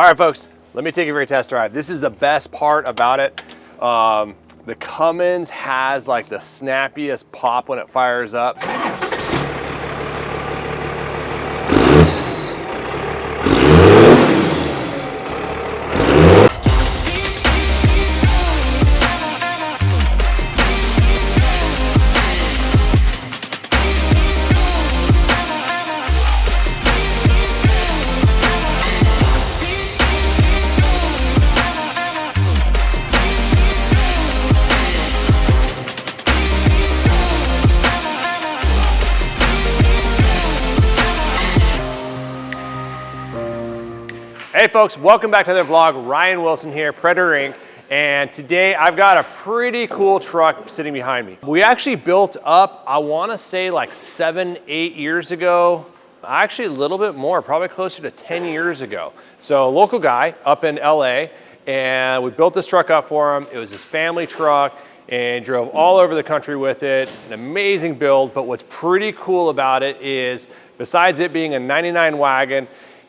All right, folks, let me take you for a test drive. This is the best part about it. The Cummins has like the snappiest pop when it fires up. Hey folks, welcome back to another vlog. Ryan Wilson here, Predator Inc. And today I've got a pretty cool truck sitting behind me. We actually built up, I wanna say like 7-8 years ago. Actually a little bit more, probably closer to 10 years ago. So a local guy up in LA, and we built this truck up for him. It was his family truck and drove all over the country with it. An amazing build, but what's pretty cool about it is besides it being a 99 wagon,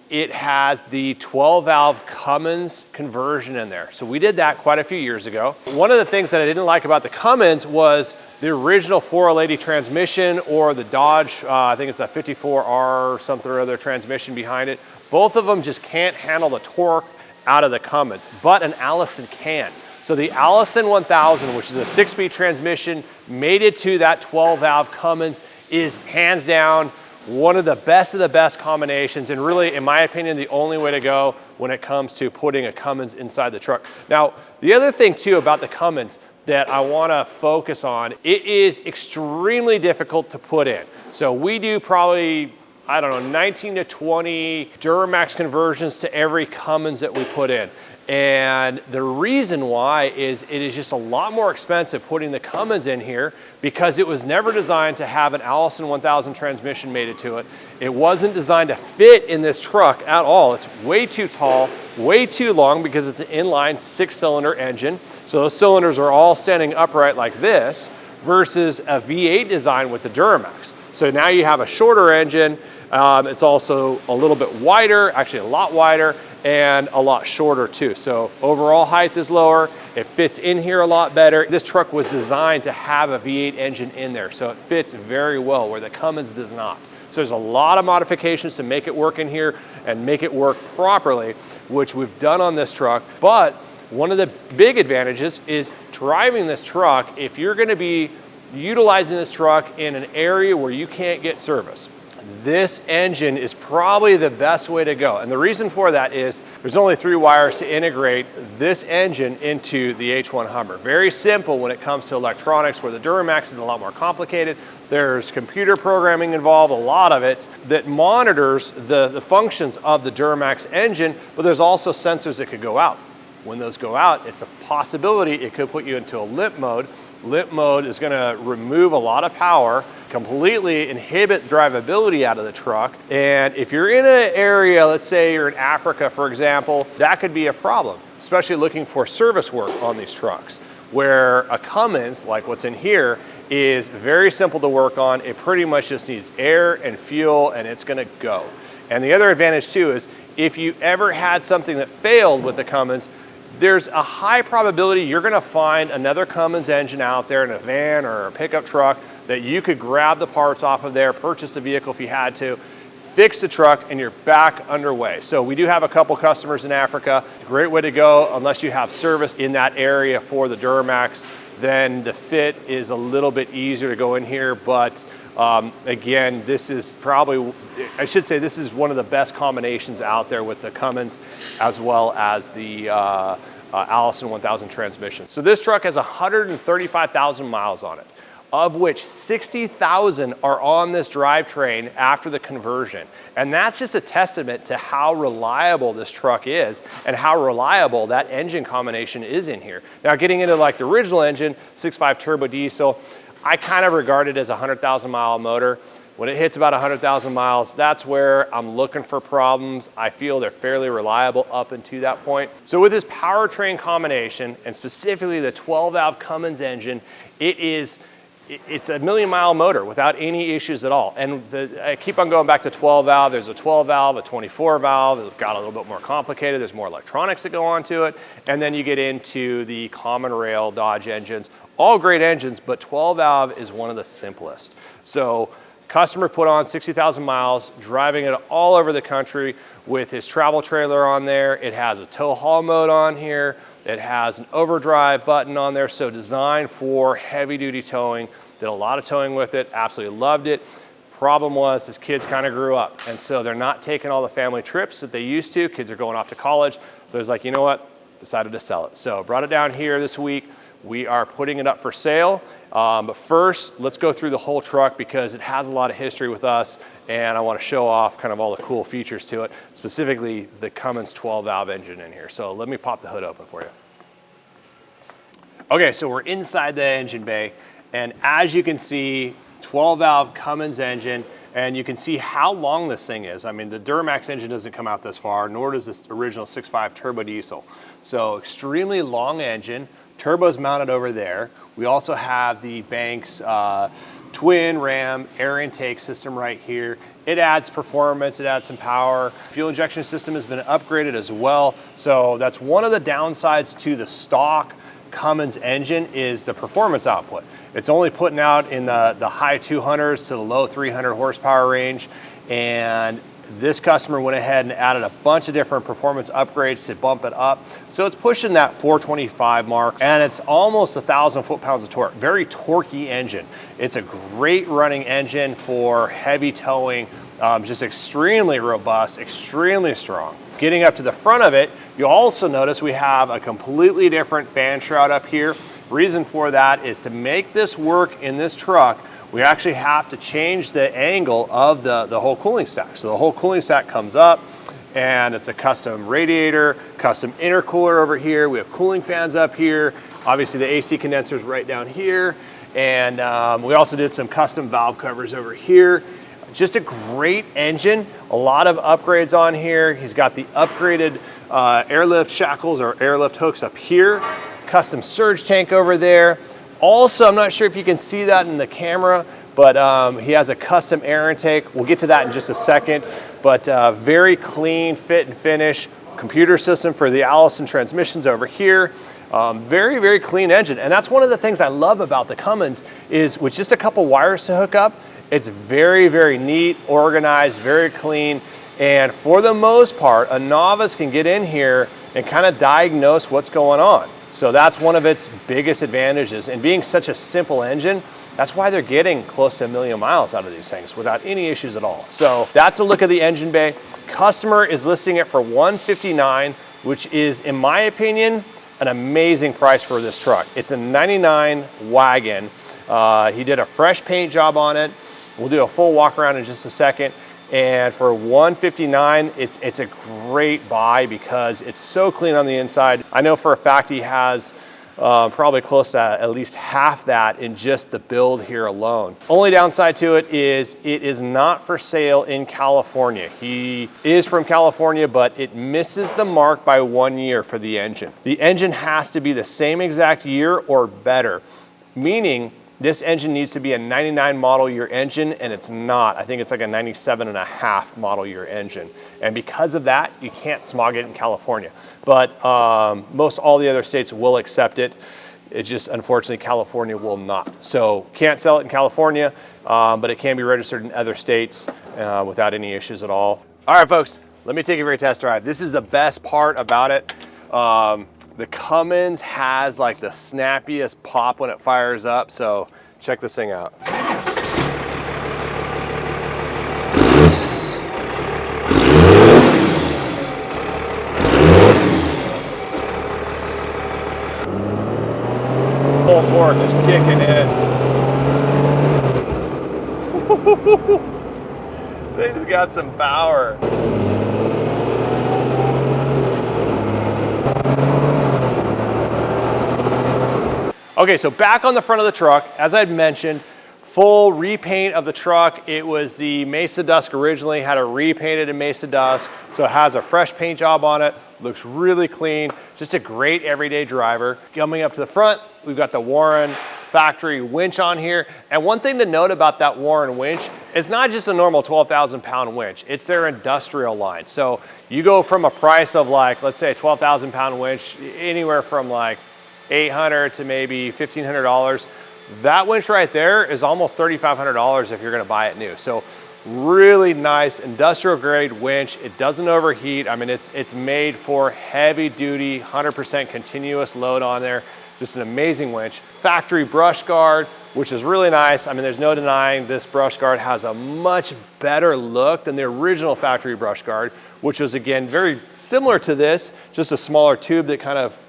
it has the 12-valve Cummins conversion in there. So we did that quite a few years ago. One of the things that I didn't like about the Cummins was the original 480 transmission or the Dodge, I think it's a 54R something or other transmission behind it. Both of them just can't handle the torque out of the Cummins, but an Allison can. So the Allison 1000, which is a 6-speed transmission, made it to that 12-valve Cummins, is hands down one of the best combinations, and really, in my opinion, the only way to go when it comes to putting a Cummins inside the truck. Now, the other thing too about the Cummins that I wanna focus on, it is extremely difficult to put in. So we do probably, I don't know, 19 to 20 Duramax conversions to every Cummins that we put in. And the reason why is it is just a lot more expensive putting the Cummins in here because it was never designed to have an Allison 1000 transmission mated to it. It wasn't designed to fit in this truck at all. It's way too tall, way too long because it's an inline 6-cylinder engine. So those cylinders are all standing upright like this versus a V8 design with the Duramax. So now you have a shorter engine. It's also a little bit wider, actually a lot wider, and a lot shorter too. So overall height is lower. It fits in here a lot better. This truck was designed to have a V8 engine in there, so it fits very well where the Cummins does not. So there's a lot of modifications to make it work in here and make it work properly, which we've done on this truck. But one of the big advantages is driving this truck if you're gonna be utilizing this truck in an area where you can't get service. This engine is probably the best way to go. And the reason for that is there's only 3 wires to integrate this engine into the H1 Hummer. Very simple when it comes to electronics, where the Duramax is a lot more complicated. There's computer programming involved, a lot of it, that monitors the functions of the Duramax engine, but there's also sensors that could go out. When those go out, it's a possibility it could put you into a limp mode. Limp mode is gonna remove a lot of power, completely inhibit drivability out of the truck. And if you're in an area, let's say you're in Africa, for example, that could be a problem, especially looking for service work on these trucks, where a Cummins, like what's in here, is very simple to work on. It pretty much just needs air and fuel and it's gonna go. And the other advantage too is if you ever had something that failed with the Cummins, there's a high probability you're gonna find another Cummins engine out there in a van or a pickup truck that you could grab the parts off of there, purchase the vehicle if you had to, fix the truck, and you're back underway. So we do have a couple customers in Africa. Great way to go unless you have service in that area for the Duramax. Then the fit is a little bit easier to go in here, but again, this is probably, I should say this is one of the best combinations out there with the Cummins as well as the Allison 1000 transmission. So this truck has 135,000 miles on it, of which 60,000 are on this drivetrain after the conversion. And that's just a testament to how reliable this truck is and how reliable that engine combination is in here. Now getting into like the original engine, 6.5 turbo diesel, I kind of regard it as a 100,000 mile motor. When it hits about 100,000 miles, that's where I'm looking for problems. I feel they're fairly reliable up until that point. So with this powertrain combination, and specifically the 12-valve Cummins engine, it is it's a million-mile motor without any issues at all. And I keep on going back to 12 valve. There's a 12 valve, a 24 valve. It's got a little bit more complicated. There's more electronics that go onto it. And then you get into the common rail Dodge engines. All great engines, but 12 valve is one of the simplest. So customer put on 60,000 miles, driving it all over the country with his travel trailer on there. It has a tow haul mode on here. It has an overdrive button on there, so designed for heavy duty towing. Did a lot of towing with it, absolutely loved it. Problem was his kids kind of grew up, and so they're not taking all the family trips that they used to. Kids are going off to college. So he's like, you know what? Decided to sell it. So brought it down here this week. We are putting it up for sale. But first, let's go through the whole truck because it has a lot of history with us, and I want to show off kind of all the cool features to it, specifically the Cummins 12 valve engine in here. So let me pop the hood open for you. Okay, so we're inside the engine bay, and as you can see, 12 valve Cummins engine, and you can see how long this thing is. I mean, the Duramax engine doesn't come out this far, nor does this original 6.5 turbo diesel. So extremely long engine. Turbo's mounted over there. We also have the Banks twin ram air intake system right here. It adds performance, it adds some power. Fuel injection system has been upgraded as well. So that's one of the downsides to the stock Cummins engine is the performance output. It's only putting out in the high 200s to the low 300 horsepower range. And this customer went ahead and added a bunch of different performance upgrades to bump it up. So it's pushing that 425 mark, and it's almost 1,000 foot-pounds of torque. Very torquey engine. It's a great running engine for heavy towing, just extremely robust, extremely strong. Getting up to the front of it, you'll also notice we have a completely different fan shroud up here. Reason for that is to make this work in this truck, we actually have to change the angle of the whole cooling stack. So the whole cooling stack comes up, and it's a custom radiator, custom intercooler over here. We have cooling fans up here. Obviously the AC condenser's right down here. And we also did some custom valve covers over here. Just a great engine, a lot of upgrades on here. He's got the upgraded airlift shackles or airlift hooks up here, custom surge tank over there. Also, I'm not sure if you can see that in the camera, but he has a custom air intake. We'll get to that in just a second, but very clean fit and finish. Computer system for the Allison transmissions over here. Very, very clean engine. And that's one of the things I love about the Cummins is with just a couple wires to hook up, it's very, very neat, organized, very clean. And for the most part, a novice can get in here and kind of diagnose what's going on. So that's one of its biggest advantages. And being such a simple engine, that's why they're getting close to 1 million miles out of these things without any issues at all. So that's a look at the engine bay. Customer is listing it for $159,000, which is, in my opinion, an amazing price for this truck. It's a 99 wagon. He did a fresh paint job on it. We'll do a full walk around in just a second. And for $159,000, it's a great buy because it's so clean on the inside. I know for a fact he has probably close to at least half that in just the build here alone. Only downside to it is not for sale in California. He is from California, but it misses the mark by 1 year for the engine. The engine has to be the same exact year or better, meaning this engine needs to be a 99 model year engine, and it's not. I think it's like a 97.5 model year engine. And because of that, you can't smog it in California. But most all the other states will accept it. It just, unfortunately, California will not. So can't sell it in California, but it can be registered in other states without any issues at all. All right, folks, let me take you for a test drive. This is the best part about it. The Cummins has like the snappiest pop when it fires up, so check this thing out. Full torque just kicking in. Thing's got some power. Okay, so back on the front of the truck, as I'd mentioned, full repaint of the truck. It was the Mesa Dusk originally, had it repainted in Mesa Dusk, so it has a fresh paint job on it, looks really clean, just a great everyday driver. Coming up to the front, we've got the Warren factory winch on here. And one thing to note about that Warren winch, it's not just a normal 12,000 pound winch, it's their industrial line. So you go from a price of like, let's say a 12,000 pound winch, anywhere from like $800 to maybe $1,500. That winch right there is almost $3,500 if you're gonna buy it new. So really nice industrial grade winch. It doesn't overheat. I mean, it's made for heavy duty, 100% continuous load on there. Just an amazing winch. Factory brush guard, which is really nice. I mean, there's no denying this brush guard has a much better look than the original factory brush guard, which was again, very similar to this, just a smaller tube that kind of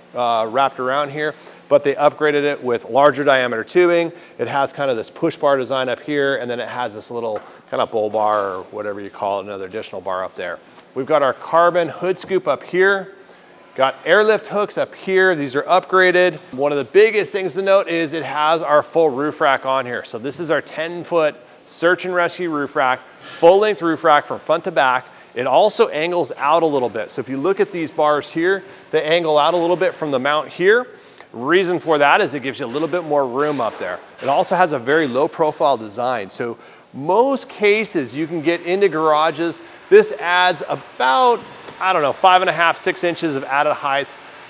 wrapped around here, but they upgraded it with larger diameter tubing. It has kind of this push bar design up here, and then it has this little kind of bull bar or whatever you call it, another additional bar up there. We've got our carbon hood scoop up here. Got airlift hooks up here. These are upgraded. One of the biggest things to note is it has our full roof rack on here. So this is our 10-foot search and rescue roof rack, full length roof rack from front to back. It also angles out a little bit. So if you look at these bars here, they angle out a little bit from the mount here. Reason for that is it gives you a little bit more room up there. It also has a very low profile design. So most cases you can get into garages. This adds about, I don't know, 5.5, 6 inches of added height.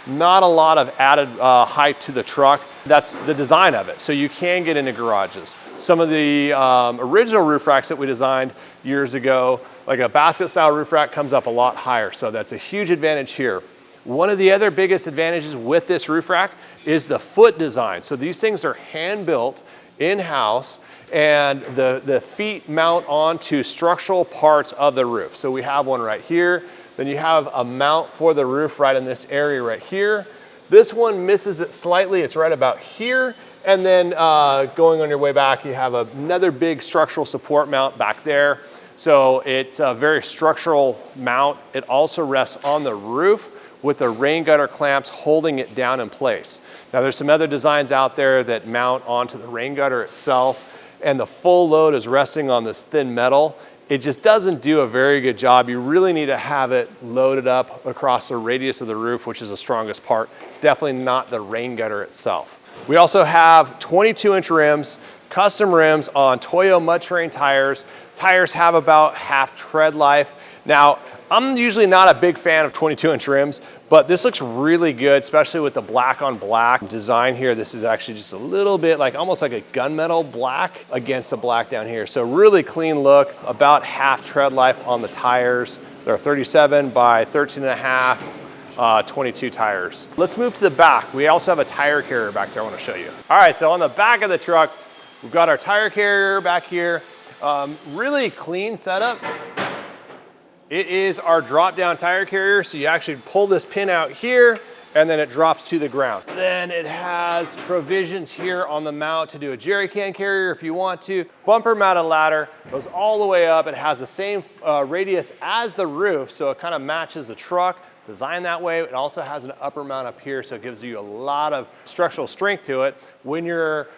Not a lot of added height to the truck. That's the design of it. So you can get into garages. Some of the original roof racks that we designed years ago, like a basket style roof rack, comes up a lot higher. So that's a huge advantage here. One of the other biggest advantages with this roof rack is the foot design. So these things are hand built in-house, and the feet mount onto structural parts of the roof. So we have one right here. Then you have a mount for the roof right in this area right here. This one misses it slightly. It's right about here. And then going on your way back, you have another big structural support mount back there. So it's a very structural mount. It also rests on the roof with the rain gutter clamps holding it down in place. Now there's some other designs out there that mount onto the rain gutter itself, and the full load is resting on this thin metal. It just doesn't do a very good job. You really need to have it loaded up across the radius of the roof, which is the strongest part. Definitely not the rain gutter itself. We also have 22-inch rims, custom rims on Toyo mud terrain tires. Tires have about half tread life. Now, I'm usually not a big fan of 22-inch rims, but this looks really good, especially with the black on black design here. This is actually just a little bit like, almost like a gunmetal black against the black down here. So really clean look, about half tread life on the tires. They're 37 by 13.5, 22 tires. Let's move to the back. We also have a tire carrier back there I want to show you. All right, so on the back of the truck, we've got our tire carrier back here. Really clean setup. It is our drop down tire carrier. So you actually pull this pin out here and then it drops to the ground. Then it has provisions here on the mount to do a jerry can carrier if you want to. Bumper mounted ladder, goes all the way up. It has the same radius as the roof, so it kind of matches the truck. Designed that way. It also has an upper mount up here, so it gives you a lot of structural strength to it. When you're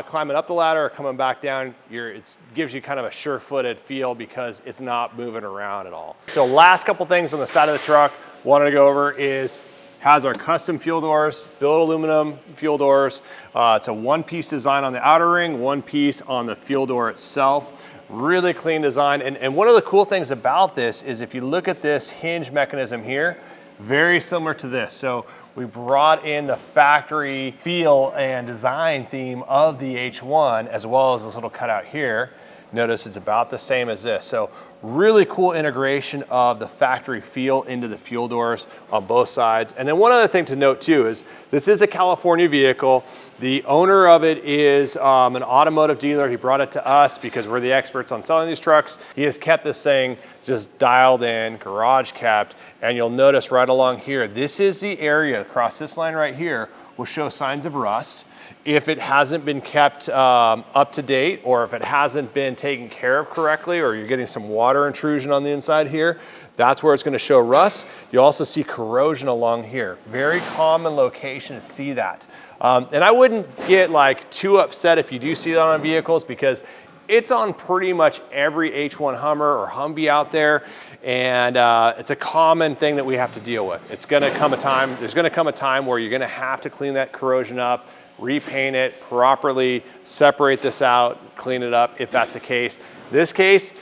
climbing up the ladder or coming back down, it gives you kind of a sure-footed feel because it's not moving around at all. So last couple things on the side of the truck wanted to go over is has our custom fuel doors, billet aluminum fuel doors. It's a one-piece design on the outer ring, one piece on the fuel door itself. Really clean design. And one of the cool things about this is if you look at this hinge mechanism here, very similar to this. So we brought in the factory feel and design theme of the H1 as well as this little cutout here. Notice it's about the same as this. So really cool integration of the factory feel into the fuel doors on both sides. And then one other thing to note too is this is a California vehicle. The owner of it is an automotive dealer. He brought it to us because we're the experts on selling these trucks. He has kept this thing just dialed in, garage kept. And you'll notice right along here, this is the area across this line right here will show signs of rust. If it hasn't been kept up to date, or if it hasn't been taken care of correctly, or you're getting some water intrusion on the inside here, that's where it's going to show rust. You also see corrosion along here. Very common location to see that. And I wouldn't get like too upset if you do see that on vehicles because it's on pretty much every H1 Hummer or Humvee out there. And it's a common thing that we have to deal with. It's going to come a time, there's going to come a time where you're going to have to clean that corrosion up, repaint it properly, separate this out, clean it up if that's the case. This case,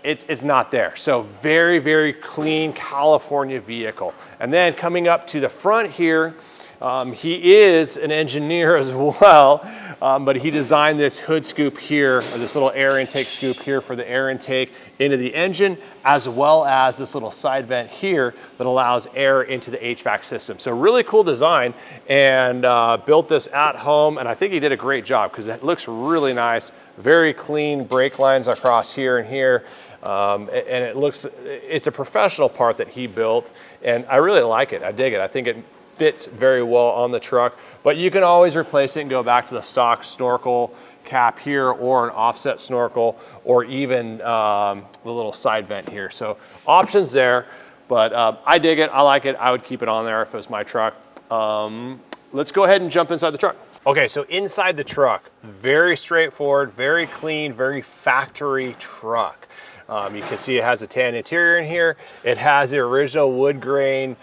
it's not there. So very, very clean California vehicle. And then coming up to the front here, he is an engineer as well, but he designed this hood scoop here, or this little air intake scoop here for the air intake into the engine, as well as this little side vent here that allows air into the HVAC system. So really cool design, and built this at home, and I think he did a great job because it looks really nice. Very clean brake lines across here and here. And it's a professional part that he built, and I really like it. I dig it. I think it fits very well on the truck, but you can always replace it and go back to the stock snorkel cap here, or an offset snorkel, or even the little side vent here. So options there, but I dig it. I like it. I would keep it on there if it was my truck. Let's go ahead and jump inside the truck. Okay, so inside the truck, very straightforward, very clean, very factory truck. You can see it has a tan interior in here. It has the original wood grain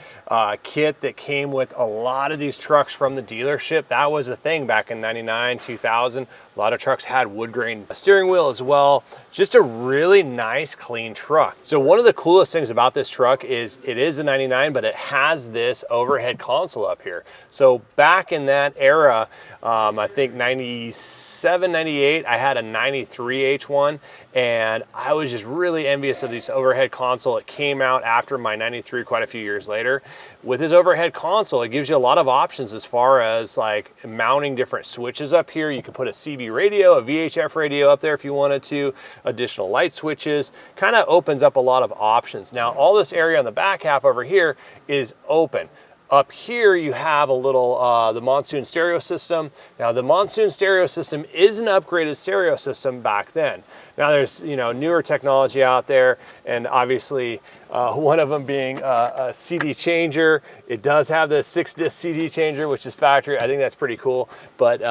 kit that came with a lot of these trucks from the dealership. That was a thing back in 99, 2000. A lot of trucks had wood grain steering wheel as well. Just a really nice, clean truck. So one of the coolest things about this truck is it is a 99, but it has this overhead console up here. So back in that era, I think 97, 98, I had a 93 H1, and I was just really envious of this overhead console. It came out after my 93 quite a few years later. With this overhead console, it gives you a lot of options as far as like mounting different switches up here. You can put a CB radio, a VHF radio up there if you wanted to, additional light switches, kind of opens up a lot of options. Now, all this area on the back half over here is open. Up here you have a little, the Monsoon stereo system. Now the Monsoon stereo system is an upgraded stereo system back then. Now there's, you know, newer technology out there, and obviously one of them being a CD changer. It does have the 6-disc CD changer, which is factory. I think that's pretty cool, but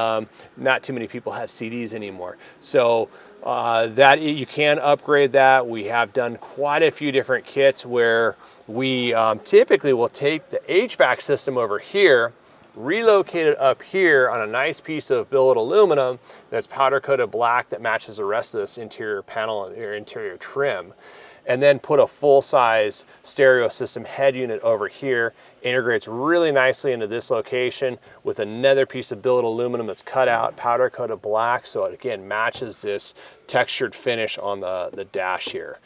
not too many people have CDs anymore. So that you can upgrade that. We have done quite a few different kits where we typically will take the HVAC system over here, relocate it up here on a nice piece of billet aluminum that's powder coated black that matches the rest of this interior panel or interior trim, and then put a full-size stereo system head unit over here. Integrates really nicely into this location with another piece of billet aluminum that's cut out, powder coated black, so it again matches this textured finish on the dash here.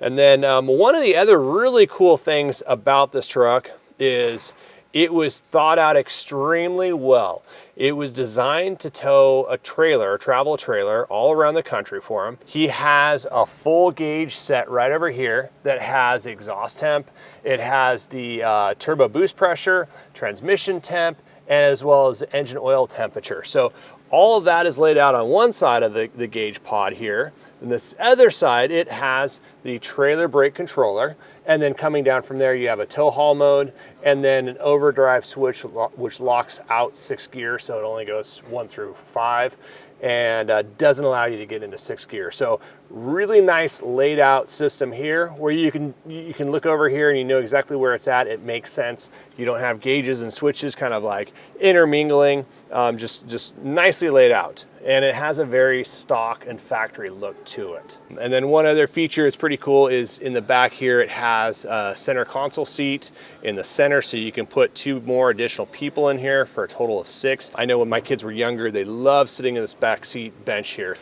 And then one of the other really cool things about this truck is it was thought out extremely well. It was designed to tow a trailer, a travel trailer, all around the country for him. He has a full gauge set right over here that has exhaust temp. It has the turbo boost pressure, transmission temp, as well as the engine oil temperature. So all of that is laid out on one side of the gauge pod here. And this other side, it has the trailer brake controller. And then coming down from there, you have a tow haul mode, and then an overdrive switch, which locks out 6th gear. So it only goes 1 through 5 and doesn't allow you to get into 6th gear. So really nice laid out system here where you can look over here and you know exactly where it's at. It makes sense. You don't have gauges and switches kind of like intermingling, just nicely laid out. And it has a very stock and factory look to it. And then one other feature that's pretty cool is in the back here, it has a center console seat in the center, so you can put 2 more additional people in here for a total of 6. I know when my kids were younger, they loved sitting in this back seat bench here.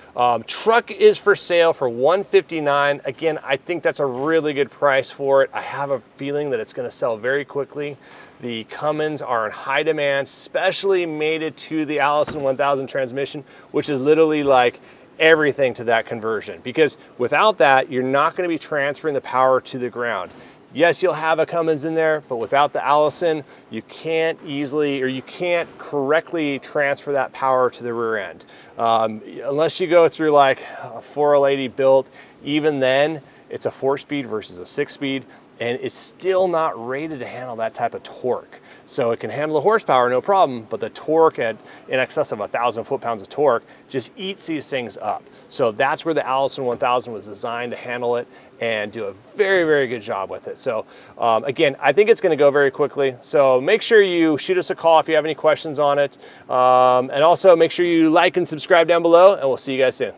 Truck is for sale for $159,000. Again, I think that's a really good price for it. I have a feeling that it's gonna sell very quickly. The Cummins are in high demand, especially mated to the Allison 1000 transmission, which is literally like everything to that conversion. Because without that, you're not gonna be transferring the power to the ground. Yes, you'll have a Cummins in there, but without the Allison, you can't easily, or you can't correctly transfer that power to the rear end. Unless you go through like a 480 built, even then, it's a 4-speed versus a 6-speed. and it's still not rated to handle that type of torque. So it can handle the horsepower, no problem, but the torque at in excess of 1,000 foot-pounds of torque just eats these things up. So that's where the Allison 1000 was designed to handle it and do a very, very good job with it. So again, I think it's gonna go very quickly. So make sure you shoot us a call if you have any questions on it. And also make sure you like and subscribe down below, and we'll see you guys soon.